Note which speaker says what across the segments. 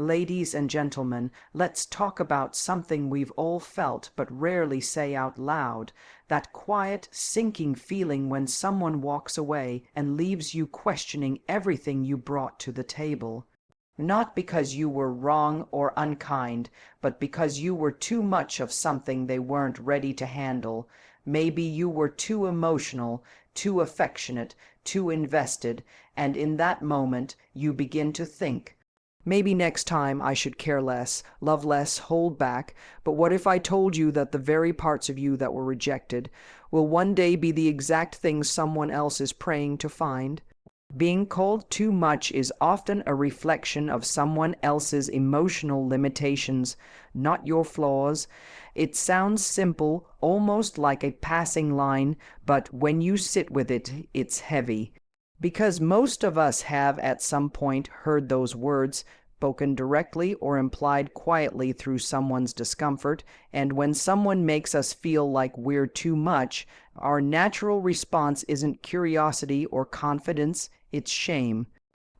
Speaker 1: Ladies and gentlemen, let's talk about something we've all felt but rarely say out loud, that quiet, sinking feeling when someone walks away and leaves you questioning everything you brought to the table. Not because you were wrong or unkind, but because you were too much of something they weren't ready to handle. Maybe you were too emotional, too affectionate, too invested, and in that moment you begin to think, maybe next time I should care less, love less, hold back. But what if I told you that the very parts of you that were rejected will one day be the exact things someone else is praying to find? Being called too much is often a reflection of someone else's emotional limitations, not your flaws. It sounds simple, almost like a passing line, but when you sit with it, it's heavy. Because most of us have at some point heard those words, spoken directly or implied quietly through someone's discomfort, and when someone makes us feel like we're too much, our natural response isn't curiosity or confidence, it's shame.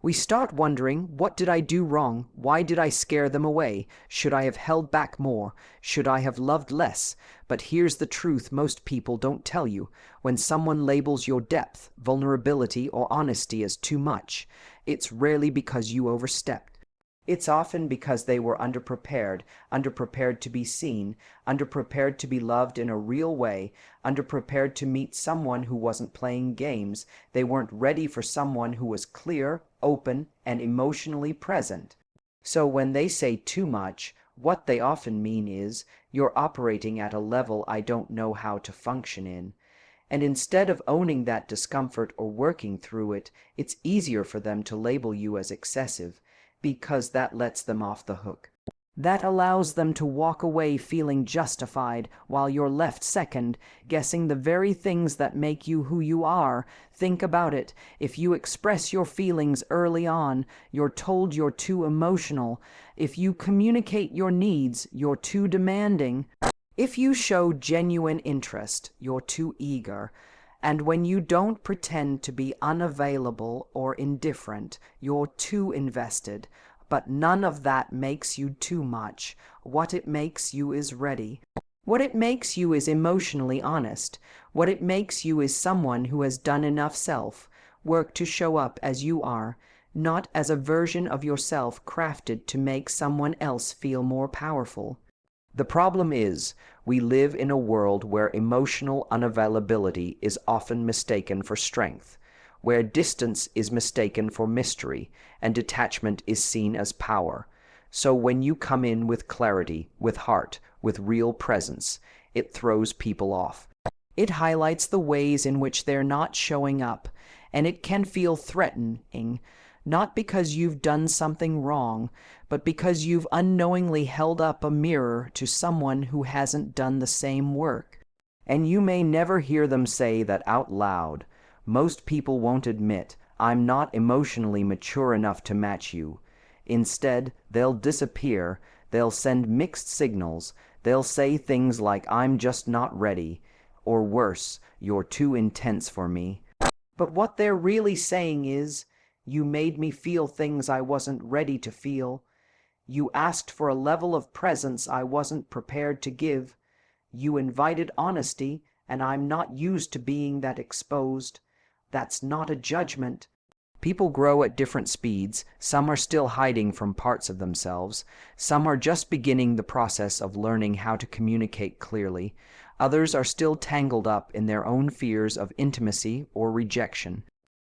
Speaker 1: We start wondering, what did I do wrong? Why did I scare them away? Should I have held back more? Should I have loved less? But here's the truth most people don't tell you. When someone labels your depth, vulnerability, or honesty as too much, it's rarely because you overstepped. It's often because they were underprepared to be seen, underprepared to be loved in a real way, underprepared to meet someone who wasn't playing games. They weren't ready for someone who was clear, open, and emotionally present. So when they say too much, what they often mean is, you're operating at a level I don't know how to function in. And instead of owning that discomfort or working through it, it's easier for them to label you as excessive, because that lets them off the hook. That allows them to walk away feeling justified while you're left second, guessing the very things that make you who you are. Think about it. If you express your feelings early on, you're told you're too emotional. If you communicate your needs, you're too demanding. If you show genuine interest, you're too eager. And when you don't pretend to be unavailable or indifferent, you're too invested. But none of that makes you too much. What it makes you is ready. What it makes you is emotionally honest. What it makes you is someone who has done enough self-work to show up as you are, not as a version of yourself crafted to make someone else feel more powerful. The problem is, we live in a world where emotional unavailability is often mistaken for strength, where distance is mistaken for mystery, and detachment is seen as power. So when you come in with clarity, with heart, with real presence, it throws people off. It highlights the ways in which they're not showing up, and it can feel threatening, not because you've done something wrong, but because you've unknowingly held up a mirror to someone who hasn't done the same work. And you may never hear them say that out loud. Most people won't admit, I'm not emotionally mature enough to match you. Instead, they'll disappear, they'll send mixed signals, they'll say things like, I'm just not ready, or worse, you're too intense for me. But what they're really saying is, you made me feel things I wasn't ready to feel. You asked for a level of presence I wasn't prepared to give. You invited honesty, and I'm not used to being that exposed. That's not a judgment. People grow at different speeds. Some are still hiding from parts of themselves. Some are just beginning the process of learning how to communicate clearly. Others are still tangled up in their own fears of intimacy or rejection.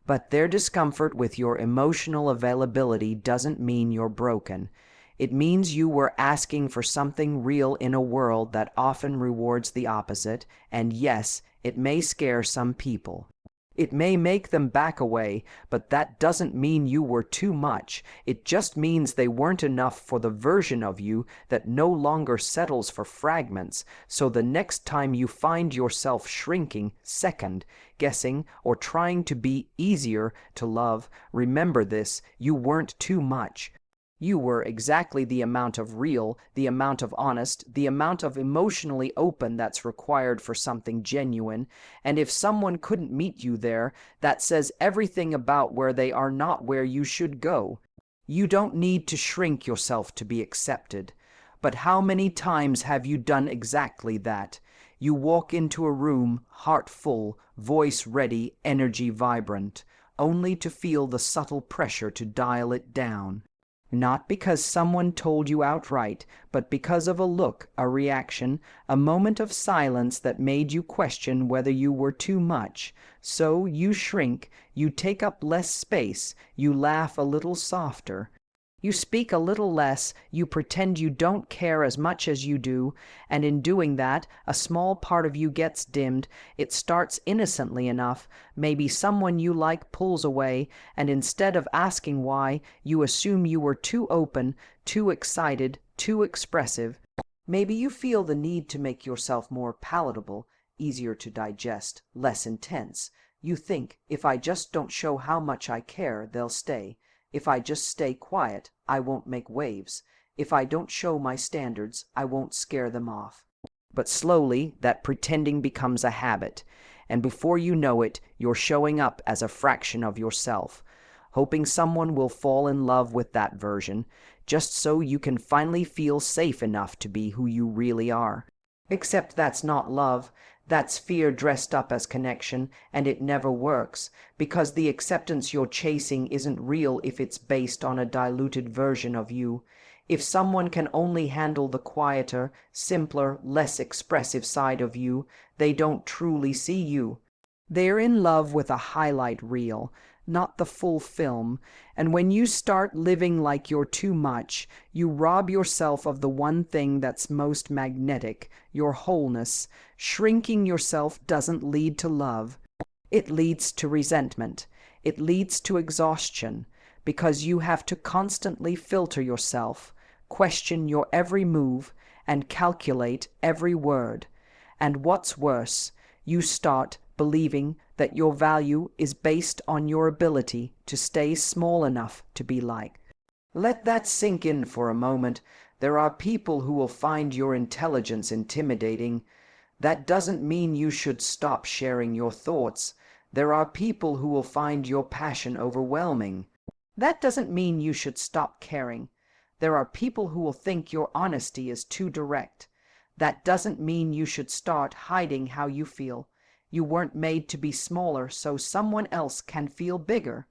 Speaker 1: But their discomfort with your emotional availability doesn't mean you're broken. It means you were asking for something real in a world that often rewards the opposite, and yes, it may scare some people. It may make them back away, but that doesn't mean you were too much. It just means they weren't enough for the version of you that no longer settles for fragments. So the next time you find yourself shrinking, second, guessing, or trying to be easier to love, remember this: you weren't too much. You were exactly the amount of real, the amount of honest, the amount of emotionally open that's required for something genuine. And if someone couldn't meet you there, that says everything about where they are not where you should go. You don't need to shrink yourself to be accepted. But how many times have you done exactly that? You walk into a room, heart full, voice ready, energy vibrant, only to feel the subtle pressure to dial it down. Not because someone told you outright, but because of a look, a reaction, a moment of silence that made you question whether you were too much. So you shrink, you take up less space, you laugh a little softer. You speak a little less, you pretend you don't care as much as you do, and in doing that, a small part of you gets dimmed. It starts innocently enough. Maybe someone you like pulls away, and instead of asking why, you assume you were too open, too excited, too expressive. Maybe you feel the need to make yourself more palatable, easier to digest, less intense. You think, if I just don't show how much I care, they'll stay. If I just stay quiet, I won't make waves. If I don't show my standards, I won't scare them off. But slowly, that pretending becomes a habit, and before you know it, you're showing up as a fraction of yourself, hoping someone will fall in love with that version, just so you can finally feel safe enough to be who you really are. Except that's not love. That's fear dressed up as connection, and it never works, because the acceptance you're chasing isn't real if it's based on a diluted version of you. If someone can only handle the quieter, simpler, less expressive side of you, they don't truly see you. They're in love with a highlight reel, not the full film, and when you start living like you're too much, you rob yourself of the one thing that's most magnetic, your wholeness. Shrinking yourself doesn't lead to love. It leads to resentment. It leads to exhaustion, because you have to constantly filter yourself, question your every move, and calculate every word. And what's worse, you start believing that your value is based on your ability to stay small enough to be liked. Let that sink in for a moment. There are people who will find your intelligence intimidating. That doesn't mean you should stop sharing your thoughts. There are people who will find your passion overwhelming. That doesn't mean you should stop caring. There are people who will think your honesty is too direct. That doesn't mean you should start hiding how you feel. You weren't made to be smaller so someone else can feel bigger.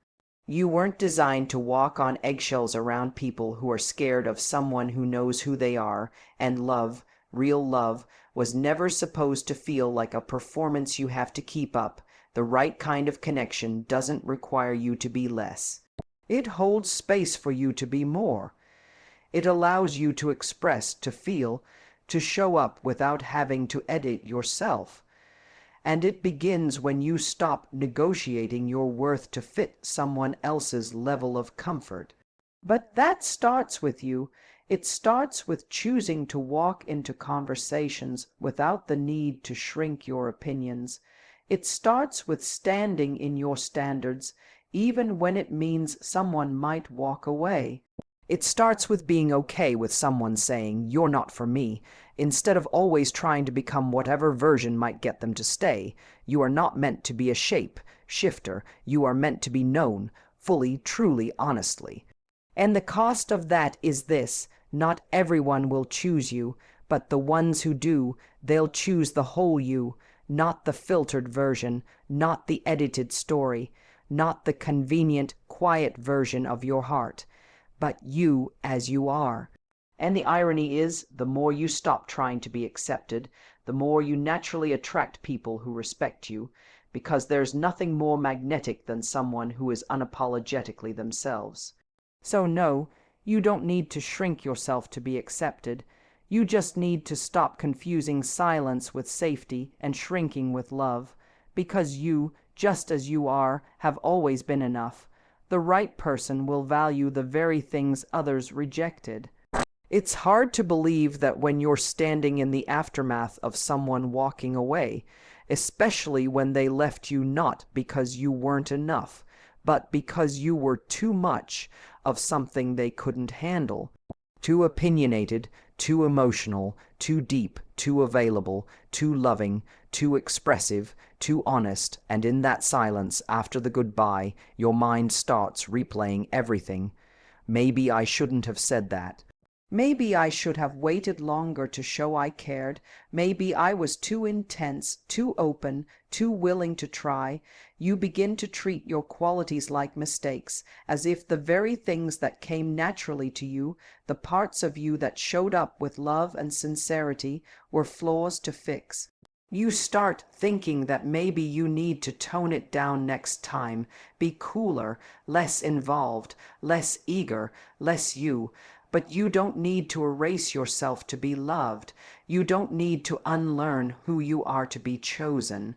Speaker 1: You weren't designed to walk on eggshells around people who are scared of someone who knows who they are, and love, real love, was never supposed to feel like a performance you have to keep up. The right kind of connection doesn't require you to be less. It holds space for you to be more. It allows you to express, to feel, to show up without having to edit yourself. And it begins when you stop negotiating your worth to fit someone else's level of comfort. But that starts with you. It starts with choosing to walk into conversations without the need to shrink your opinions. It starts with standing in your standards, even when it means someone might walk away. It starts with being okay with someone saying, "You're not for me," instead of always trying to become whatever version might get them to stay. You are not meant to be a shifter. You are meant to be known, fully, truly, honestly. And the cost of that is this: not everyone will choose you, but the ones who do, they'll choose the whole you, not the filtered version, not the edited story, not the convenient, quiet version of your heart, but you as you are. And the irony is, the more you stop trying to be accepted, the more you naturally attract people who respect you, because there's nothing more magnetic than someone who is unapologetically themselves. So no, you don't need to shrink yourself to be accepted. You just need to stop confusing silence with safety and shrinking with love, because you, just as you are, have always been enough. The right person will value the very things others rejected. It's hard to believe that when you're standing in the aftermath of someone walking away, especially when they left you not because you weren't enough, but because you were too much of something they couldn't handle. Too opinionated, too emotional, too deep, too available, too loving, too expressive, too honest, and in that silence after the goodbye, your mind starts replaying everything. Maybe I shouldn't have said that. Maybe I should have waited longer to show I cared. Maybe I was too intense, too open, too willing to try. You begin to treat your qualities like mistakes, as if the very things that came naturally to you, the parts of you that showed up with love and sincerity, were flaws to fix. You start thinking that maybe you need to tone it down next time, be cooler, less involved, less eager, less you. But you don't need to erase yourself to be loved. You don't need to unlearn who you are to be chosen.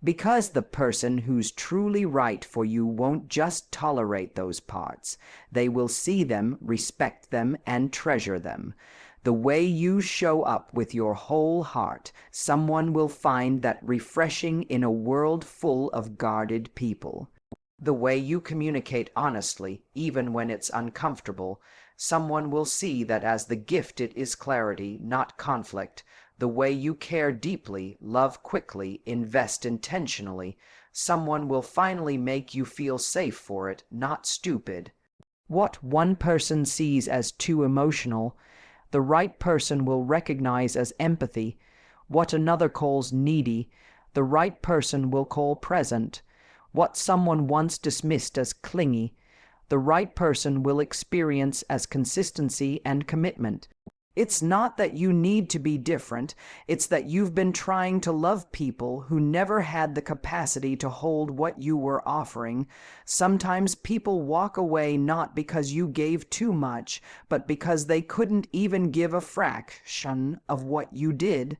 Speaker 1: Because the person who's truly right for you won't just tolerate those parts. They will see them, respect them, and treasure them. The way you show up with your whole heart, someone will find that refreshing in a world full of guarded people. The way you communicate honestly, even when it's uncomfortable, someone will see that as the gift it is clarity, not conflict. The way you care deeply, love quickly, invest intentionally, someone will finally make you feel safe for it, not stupid. What one person sees as too emotional, the right person will recognize as empathy. What another calls needy, the right person will call present. What someone once dismissed as clingy, the right person will experience as consistency and commitment. It's not that you need to be different, it's that you've been trying to love people who never had the capacity to hold what you were offering. Sometimes people walk away not because you gave too much, but because they couldn't even give a fraction of what you did.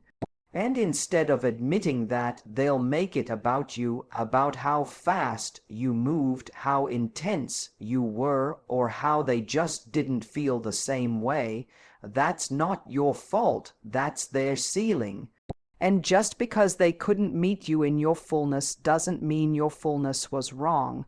Speaker 1: And instead of admitting that, they'll make it about you, about how fast you moved, how intense you were, or how they just didn't feel the same way. That's not your fault, that's their ceiling. And just because they couldn't meet you in your fullness doesn't mean your fullness was wrong.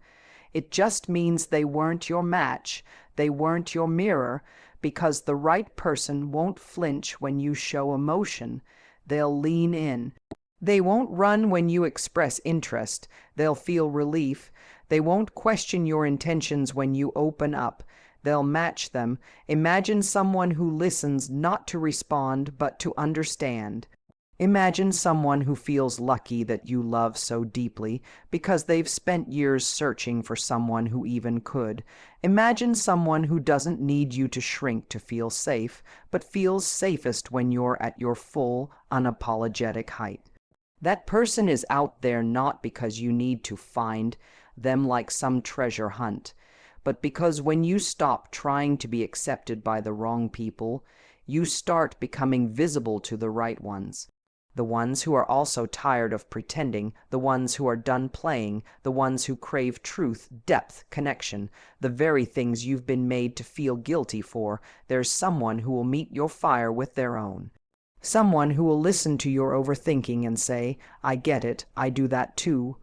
Speaker 1: It just means they weren't your match, they weren't your mirror, because the right person won't flinch when you show emotion. They'll lean in. They won't run when you express interest. They'll feel relief. They won't question your intentions when you open up. They'll match them. Imagine someone who listens not to respond, but to understand. Imagine someone who feels lucky that you love so deeply because they've spent years searching for someone who even could. Imagine someone who doesn't need you to shrink to feel safe, but feels safest when you're at your full, unapologetic height. That person is out there not because you need to find them like some treasure hunt, but because when you stop trying to be accepted by the wrong people, you start becoming visible to the right ones. The ones who are also tired of pretending, the ones who are done playing, the ones who crave truth, depth, connection, the very things you've been made to feel guilty for. There's someone who will meet your fire with their own. Someone who will listen to your overthinking and say, I get it, I do that too.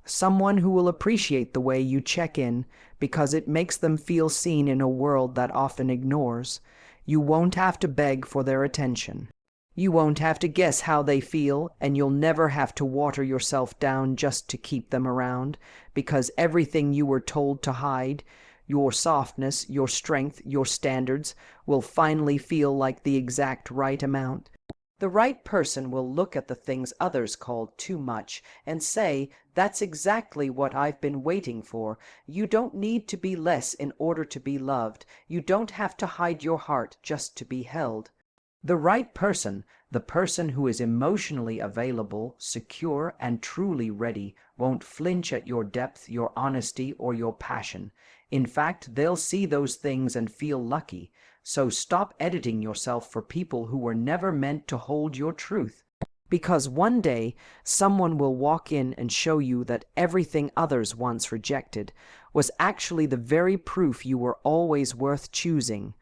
Speaker 1: Someone who will appreciate the way you check in, because it makes them feel seen in a world that often ignores. You won't have to beg for their attention. You won't have to guess how they feel, and you'll never have to water yourself down just to keep them around, because everything you were told to hide, your softness, your strength, your standards, will finally feel like the exact right amount. The right person will look at the things others called too much and say, that's exactly what I've been waiting for. You don't need to be less in order to be loved. You don't have to hide your heart just to be held. The right person, the person who is emotionally available, secure, and truly ready, won't flinch at your depth, your honesty, or your passion. In fact, they'll see those things and feel lucky. So stop editing yourself for people who were never meant to hold your truth. Because one day, someone will walk in and show you that everything others once rejected was actually the very proof you were always worth choosing.